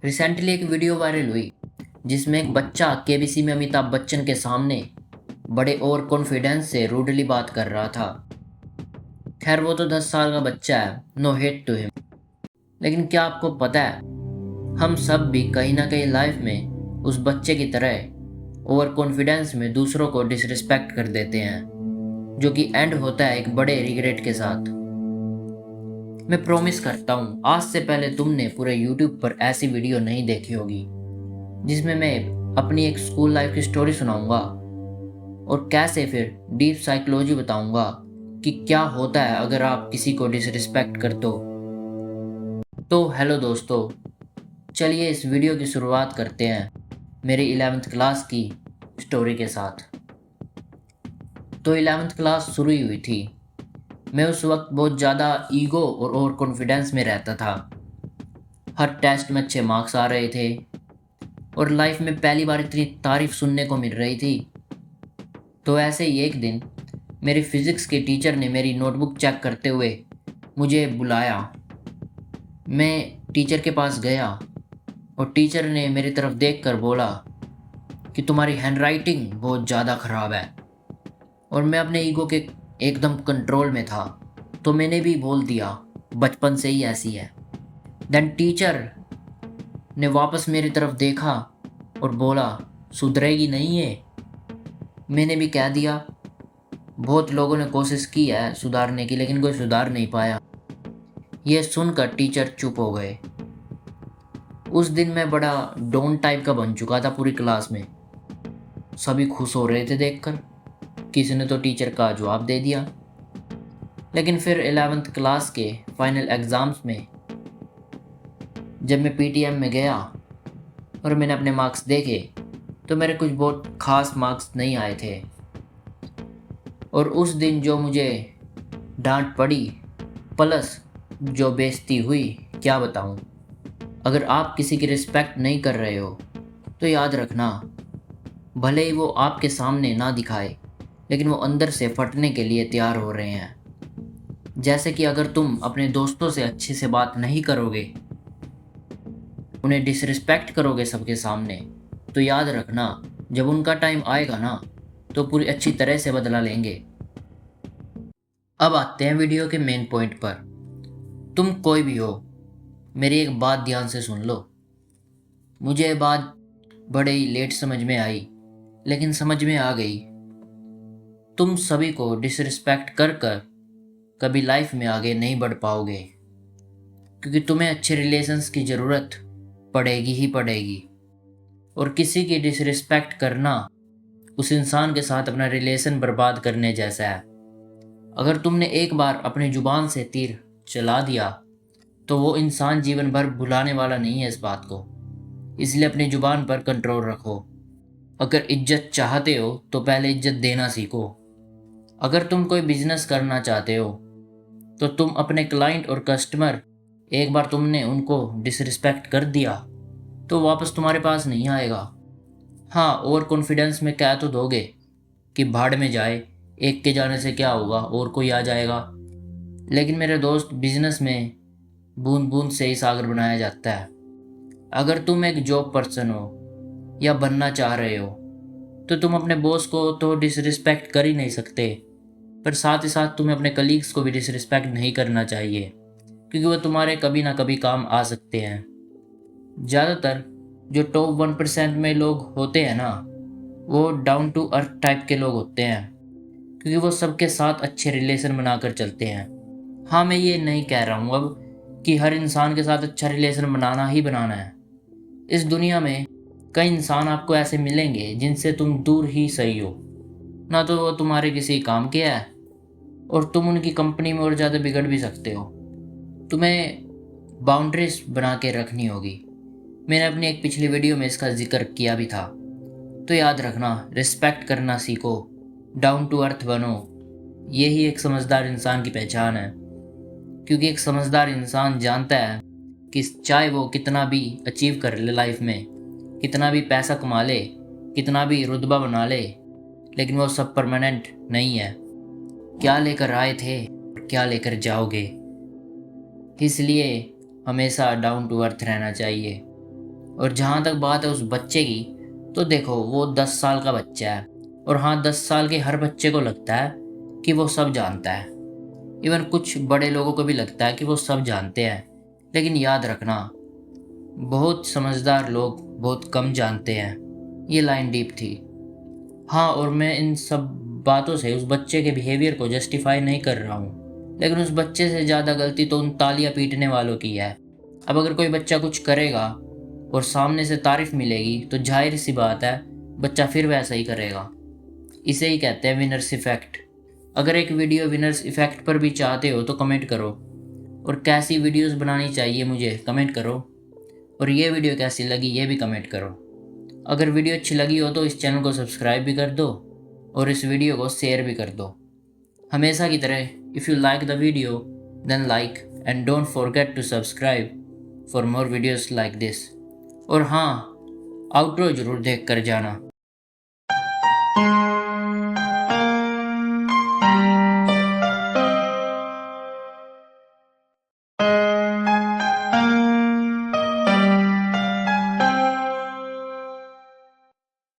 Recently एक video viral हुई जिसमें एक बच्चा केबीसी में अमिताभ बच्चन के सामने बड़े ओवर कॉन्फिडेंस से रूडली बात कर रहा था। खैर वो तो 10 साल का बच्चा है, नो हेट टू हिम। लेकिन क्या आपको पता है, हम सब भी कहीं ना कहीं लाइफ में उस बच्चे की तरह ओवर कॉन्फिडेंस में दूसरों को डिसरिस्पेक्ट कर देते हैं, जो कि एंड होता है एक बड़े रिग्रेट के साथ। मैं प्रॉमिस करता हूँ आज से पहले तुमने पूरे यूट्यूब पर ऐसी वीडियो नहीं देखी होगी जिसमें मैं अपनी एक स्कूल लाइफ की स्टोरी सुनाऊंगा और कैसे फिर डीप साइकोलॉजी बताऊंगा कि क्या होता है अगर आप किसी को डिसरिस्पेक्ट कर दो। तो हेलो दोस्तों, चलिए इस वीडियो की शुरुआत करते हैं मेरी 11th क्लास की स्टोरी के साथ। तो 11th क्लास शुरू ही हुई थी। मैं उस वक्त बहुत ज़्यादा ईगो और ओवर कॉन्फिडेंस में रहता था। हर टेस्ट में अच्छे मार्क्स आ रहे थे और लाइफ में पहली बार इतनी तारीफ सुनने को मिल रही थी। तो ऐसे ही एक दिन मेरी फिज़िक्स के टीचर ने मेरी नोटबुक चेक करते हुए मुझे बुलाया। मैं टीचर के पास गया और टीचर ने मेरी तरफ देखकर बोला कि तुम्हारी हैंडराइटिंग बहुत ज़्यादा ख़राब है। और मैं अपने ईगो के एकदम कंट्रोल में था, तो मैंने भी बोल दिया बचपन से ही ऐसी है। देन टीचर ने वापस मेरी तरफ देखा और बोला सुधरेगी नहीं है। मैंने भी कह दिया बहुत लोगों ने कोशिश की है सुधारने की, लेकिन कोई सुधार नहीं पाया। यह सुनकर टीचर चुप हो गए। उस दिन मैं बड़ा डॉन टाइप का बन चुका था पूरी क्लास में। सभी खुश हो रहे थे देखकर, किसी ने तो टीचर का जवाब दे दिया। लेकिन फिर 11th क्लास के फाइनल एग्ज़ाम्स में जब मैं पीटीएम में गया और मैंने अपने मार्क्स देखे तो मेरे कुछ बहुत ख़ास मार्क्स नहीं आए थे। और उस दिन जो मुझे डांट पड़ी प्लस जो बेइज्जती हुई, क्या बताऊं। अगर आप किसी की रिस्पेक्ट नहीं कर रहे हो तो याद रखना, भले ही वो आपके सामने ना दिखाए लेकिन वो अंदर से फटने के लिए तैयार हो रहे हैं। जैसे कि अगर तुम अपने दोस्तों से अच्छे से बात नहीं करोगे, उन्हें डिसरिस्पेक्ट करोगे सबके सामने, तो याद रखना जब उनका टाइम आएगा ना तो पूरी अच्छी तरह से बदला लेंगे। अब आते हैं वीडियो के मेन पॉइंट पर। तुम कोई भी हो, मेरी एक बात ध्यान से सुन लो। मुझे ये बात बड़े ही लेट समझ में आई, लेकिन समझ में आ गई। तुम सभी को डिसरिस्पेक्ट कर कर कभी लाइफ में आगे नहीं बढ़ पाओगे, क्योंकि तुम्हें अच्छे रिलेशंस की ज़रूरत पड़ेगी ही पड़ेगी। और किसी की डिसरिस्पेक्ट करना उस इंसान के साथ अपना रिलेशन बर्बाद करने जैसा है। अगर तुमने एक बार अपनी जुबान से तीर चला दिया तो वो इंसान जीवन भर भुलाने वाला नहीं है इस बात को। इसलिए अपनी जुबान पर कंट्रोल रखो। अगर इज्जत चाहते हो तो पहले इज्जत देना सीखो। अगर तुम कोई बिजनेस करना चाहते हो तो तुम अपने क्लाइंट और कस्टमर, एक बार तुमने उनको डिसरिस्पेक्ट कर दिया तो वापस तुम्हारे पास नहीं आएगा। हाँ, ओवर कॉन्फिडेंस में कह तो दोगे कि भाड़ में जाए, एक के जाने से क्या होगा और कोई आ जाएगा। लेकिन मेरे दोस्त, बिजनेस में बूंद बूंद से ही सागर बनाया जाता है। अगर तुम एक जॉब पर्सन हो या बनना चाह रहे हो तो तुम अपने बॉस को तो डिसरिस्पेक्ट कर ही नहीं सकते, पर साथ ही साथ तुम्हें अपने कलीग्स को भी डिसरिस्पेक्ट नहीं करना चाहिए, क्योंकि वो तुम्हारे कभी ना कभी काम आ सकते हैं। ज़्यादातर जो टॉप 1% में लोग होते हैं ना, वो डाउन टू अर्थ टाइप के लोग होते हैं, क्योंकि वो सबके साथ अच्छे रिलेशन बनाकर चलते हैं। हाँ, मैं ये नहीं कह रहा हूँ अब कि हर इंसान के साथ अच्छा रिलेशन बनाना ही बनाना है। इस दुनिया में कई इंसान आपको ऐसे मिलेंगे जिनसे तुम दूर ही सही हो, ना तो वो तुम्हारे किसी काम के है और तुम उनकी कंपनी में और ज़्यादा बिगड़ भी सकते हो। तुम्हें बाउंड्रीज बना के रखनी होगी। मैंने अपनी एक पिछली वीडियो में इसका जिक्र किया भी था। तो याद रखना, रिस्पेक्ट करना सीखो, डाउन टू अर्थ बनो। यही एक समझदार इंसान की पहचान है, क्योंकि एक समझदार इंसान जानता है कि चाहे वो कितना भी अचीव कर ले लाइफ में, कितना भी पैसा कमा ले, कितना भी रुतबा बना ले, लेकिन वो सब परमानेंट नहीं है। क्या लेकर आए थे, क्या लेकर जाओगे। इसलिए हमेशा डाउन टू अर्थ रहना चाहिए। और जहाँ तक बात है उस बच्चे की, तो देखो वो 10 साल का बच्चा है। और हाँ, 10 साल के हर बच्चे को लगता है कि वो सब जानता है। इवन कुछ बड़े लोगों को भी लगता है कि वो सब जानते हैं। लेकिन याद रखना, बहुत समझदार लोग बहुत कम जानते हैं। ये लाइन डीप थी। हाँ, और मैं इन सब बातों से उस बच्चे के बिहेवियर को जस्टिफाई नहीं कर रहा हूँ, लेकिन उस बच्चे से ज़्यादा गलती तो उन तालियां पीटने वालों की है। अब अगर कोई बच्चा कुछ करेगा और सामने से तारीफ मिलेगी तो जाहिर सी बात है बच्चा फिर वैसा ही करेगा। इसे ही कहते हैं विनर्स इफेक्ट। अगर एक वीडियो विनर्स इफेक्ट पर भी चाहते हो तो कमेंट करो, और कैसी वीडियोस बनानी चाहिए मुझे कमेंट करो, और ये वीडियो कैसी लगी ये भी कमेंट करो। अगर वीडियो अच्छी लगी हो तो इस चैनल को सब्सक्राइब भी कर दो और इस वीडियो को शेयर भी कर दो। हमेशा की तरह, if you like the video then like and don't forget to subscribe for more videos like this. और हाँ, आउटरो ज़रूर देख कर जाना।